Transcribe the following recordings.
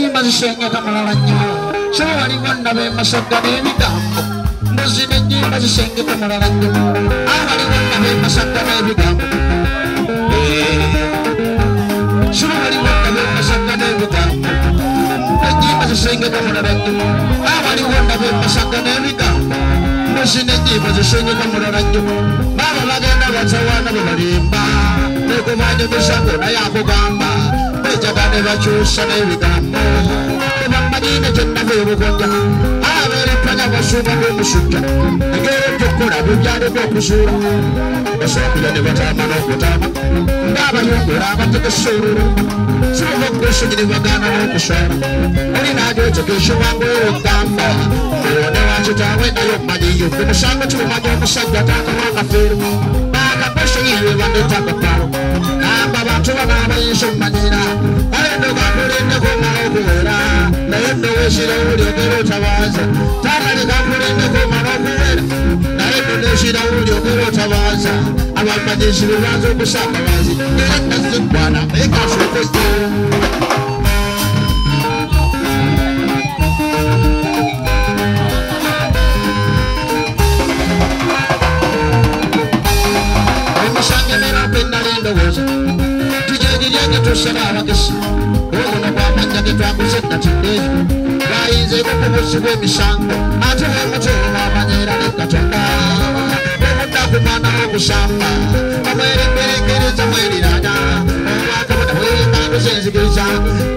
Senga Kamaranya, so anyone of him must have done any gum. Does it mean as a Senga Kamaranya? Anyone of him must have done every gum. So anyone of him must have done every gum. As a Senga Kamaranya, anyone of him must have done every gum. Does it mean as a Senga Kamaranya? Mama Lagana was a one of the Rimba. They go mind of the Sako, Ayabugamba. Jagane vachu sane vigamo Madina jenda veru gonja Avere prana vasuma musuka Ngere jokura bujade bokusura Basopila ne batama no kutama Ndaba yokura bateke suru Sumo kusho ni vagana no kusara Oli na jo chokesho wangu ukamba One wacho tawe na yomani yuko Musanga chuma jo musanga taka wanga firu Baka pesho yiwe wande taka paro Namba watu wanaba yisho manina Ayendo kapuri ndeko marokuwera Nayendo weshira uli okero tawaza Takali kapuri ndeko marokuwera Nayendo weshira uli okero tawaza Abamadishi luwazo kusaka wazi Nilenda zikwana Eka shukustu Emishange mera penda lindo woza Tujegi tusana wakisi Ugo kwa manja kitwaku seta chindezi Kaize kukubusi kwe mishango Atuwe mchuru wa manyera nikatonda Umuta kumana wakusamba Mwere mbere kereza mwere raja Mwaka mwana mwere kangu senzi kisa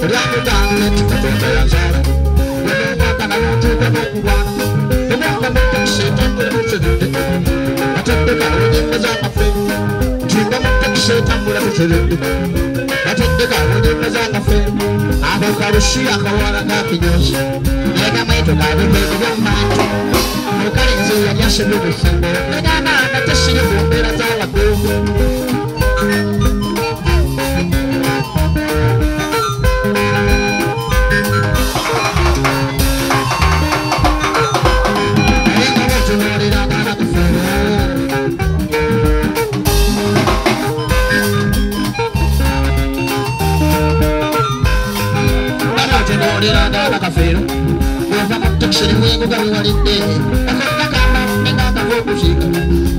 Kuriaku tangle tikatonda ya zara Mwaka na mtu kwa mkuwana Mwaka mtu kuseta kule mchurinde Atende karu nyimeza mafe Mwaka mtu kuseta kule mchurinde Atende karu nyimeza mafe Ako karushia kawana kakinyoshi Lega maito karu kwetu ya maito Mukari nzi ya nyashe lugu simbo Lega na natashiri bumbira zawa kuhu Kafiro, weva mtakshiri mwingu kari walinde Akona kama mmenga kawo kushika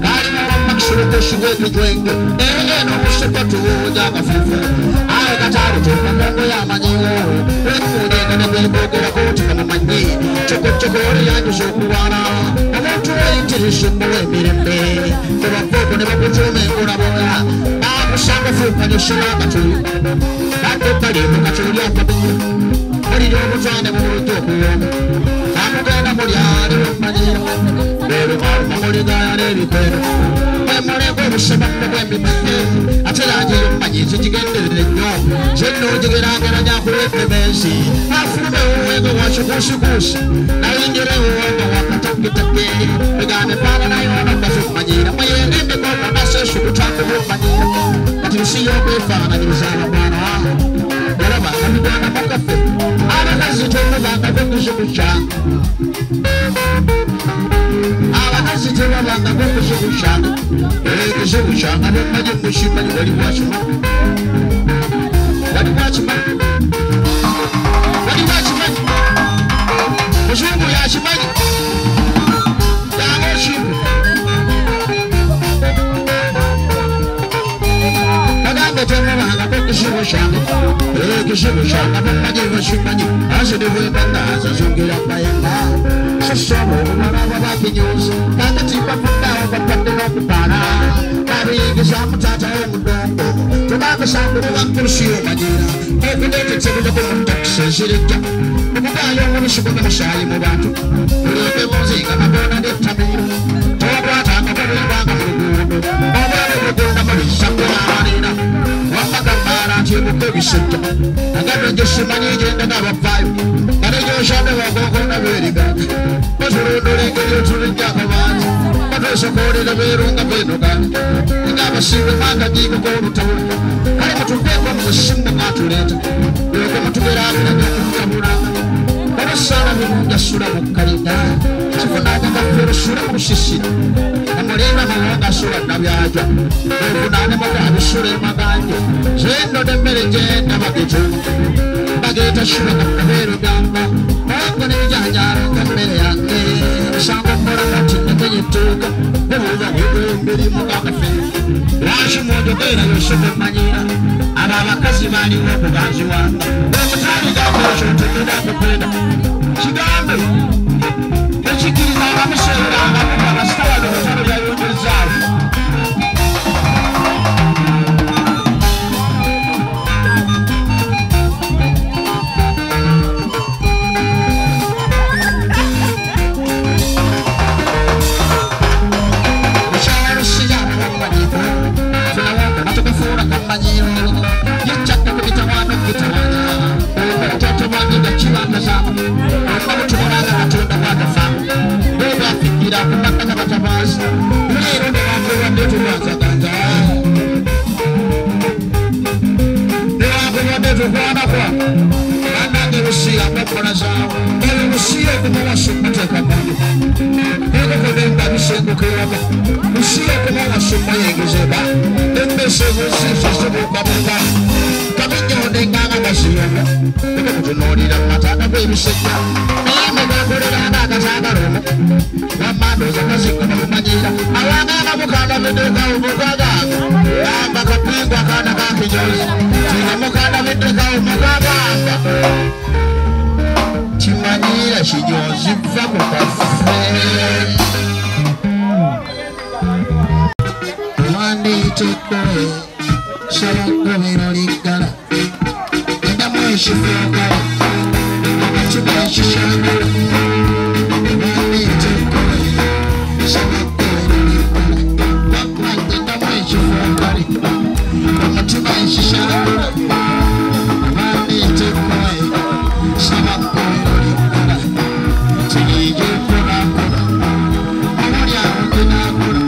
Kari mwa makshuru kushiwe kujwengu no kushipa tuja kafifu Ayo kataru tuka mungu ya manyiwo Wekune kane kwekogera kuti kama manyi Choko choko ori yanyu shokuwana Kamotu wa intiri shumbuwe mirembe Kwa foko ne wakutume unaboya Bakushanga fuka nyoshila katuyu Kato karimu kachuli ya kabiyu Muri yobu zane muruto kuyomu Kamugenda muri ari wumanyira Beru maru mamuri gaya bikwero Mwemure kwe bushema kwe mbimanye Atelanje yumanyizi jigendere nyo Jeno jigerangera nyakurefe bensi Afume uwego washukushikushi Na ingere uwego wakatakitake Megane pala na yona kafumanyira Mayende mbekona naseshu kutaku wumanyira Katirusi yoku ifana nilizana bwana Yaraba kamigwana makafe Abakazitolo banga kwekushukushanga Abakazitolo banga kwekushukushanga Kushukushanga Bemaje mushimani wali wachuma Wali wachuma Wali wachuma Mushungu ya shimani Yango shimu Kagambe temo banga kwekushukushanga Kushukushanga Bemaje mushimani Asede webanda Zazungira mayamba Sosomo Maraba bakinyozi Kakatipa pundawa Kapande no kupana Kabigi samu tata omudongo Tubaka samu Wakurushio majira Ekudete tebule kumuntakse Shirika Mukubayo Munishukunga mashayi mubantu Uleke muzinga Mabona detamira Tokwata Kabaribanga Murugundo Mabana Mugunda Marishangu Amanina Wamakambara Chibuke Bishita Agado Joshimani Jenda Gabafayo Kade Joshane Wagogo na Veriga Mazuru Nureke Yoturinja Kavanzi Madoso Kori na Verunga Venogani Ngaba Siwe Manga Digo Koru Tauri Kari Matubekwa Mzashimba Matuleta Yoke Matuberaku na Nyoku Kamuranga Kama sana Munga Sura Mukarida Chifunaka Kafiro Sura Mushishira Amurina Mwanga Sura Nabyaja Yokunane Magabi Sura Maganje Zendo Dembele Jenda Magitu Bageta Sura Kakaveri Tokera yoshobe manyira abakazi bali okuganzi wange omutali gakosho tekera kupenda kigambe tekikiriza abamuseera abasitawano mutalo lyayongezaawo Chimanyira chijozi vako kafe Mandi tekoe Shawakobero ligala Enda mweshi fokala Chuma shishangala Mandi tekoe Shawakobero ligala Wakman enda mweshi fokala Chuma shishangala Mandi tekoe Shawakobero ligala Chige kura kura Amoria kura kura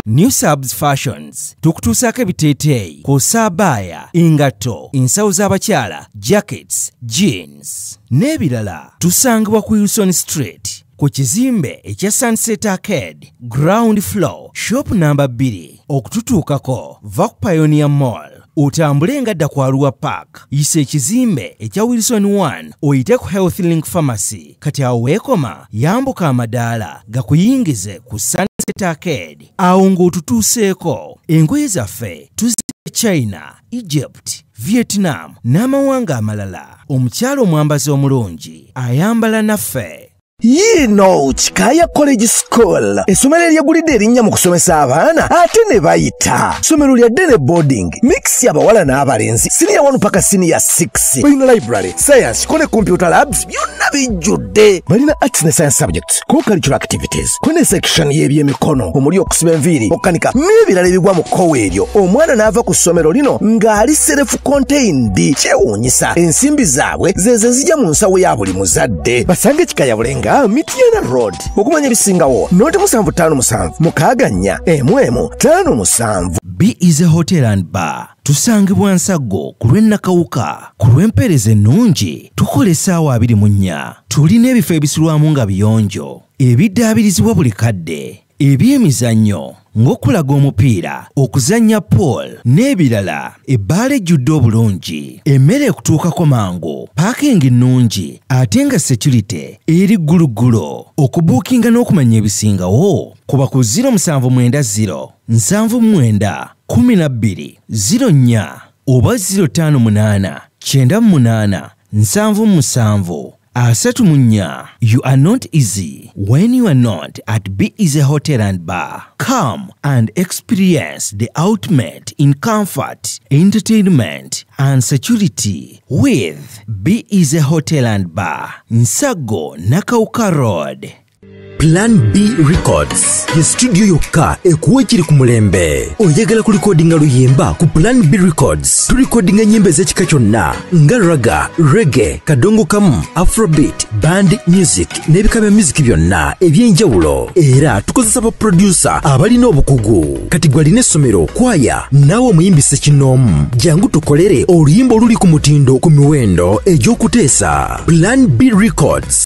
New Subs Fashions tukutuusako ebiteeteeyi kw'ossa abaya, engatto, ensawo z'abakyala, jackets, jeans n'ebirala. Tusangibwa ku Wilson Street ku kizimbe ekya Sunset Arcade ground floor shop number 2. Okututuukako va ku Pioneer Mall otambule ngadda ku Arua Park, yisa ekizimbe ekya Wilson 1 oyite ku Health Link Pharmacy. Kati awo weekoma yambuka amadaala gakuyingize ku Sunset Arcade. Awo ng'otutuuseeko engoye zaffe tuzze China, Egypt, Vietnam n'amawanga amalala. Omukyala omwambazi omulungi ayambala naffe. Yino Chikaya College School essomero eryagulidde erinnya mu kusomesa abaana ate ne bayita ssomero lya Dene Boarding mix y'abawala n'abalenzi senior 1 paka senior 6 balina library science ko ne computer labs byonna bijjudde balina arts ne science subjects co-curricular activities ko ne section y'ebyemikono omuli okusiba enviiri okukanika n'ebirala ebigwa mu kkowe eryo omwana n'ava ku ssomero lino ng'ali self contained kyewuunyisa ensimbi zaabwe zeze zijja mu nsawo ya buli muzadde basange Chikaya Bulenga Mitiana Road okumanya bisingawo noti 757 mukaganya emwemu 57. B is a hotel and bar. Tusangibwa Nsago ku lw'Ennakawuka ku lw'empeereza ennungi tukola essaawa 24. Tulina ebifo ebisulwamu nga biyonjo ebiddaabirizibwa buli kadde ebyemizannyo ng'okulaga omupiira okuzannya pool n'ebirala ebbaala ejjudde obulungi emmere ekutuukako mangu paakingi nnungi ate nga security eri gguluggulo okubuukinga n'okumanya ebisingawo kuba ku 070 79 12 04 oba 058 98 77 Asatumunya, you are not easy when you are not at B is a hotel and bar. Come and experience the ultimate in comfort, entertainment, and security with B is a hotel and bar. Nsago Nakauka Road. Plan B Records ye studio yokka ekuwa ekiri ku mulembe oyagala ku recordinga luyimba ku Plan B Records tu recordinga nyimbe z'ekika kyonna nga raga, reggae, kadongo kamu, afrobeat, band music n'ebika bya music byonna ebyenjawulo era tukozesa ba producer abalina obukugu kati gwalina essomero kwaya naawe omuyimbise kinoomu jangu tukolere oluyimba oluli ku mutindo ku miwendo egy'okuteesa Plan B Records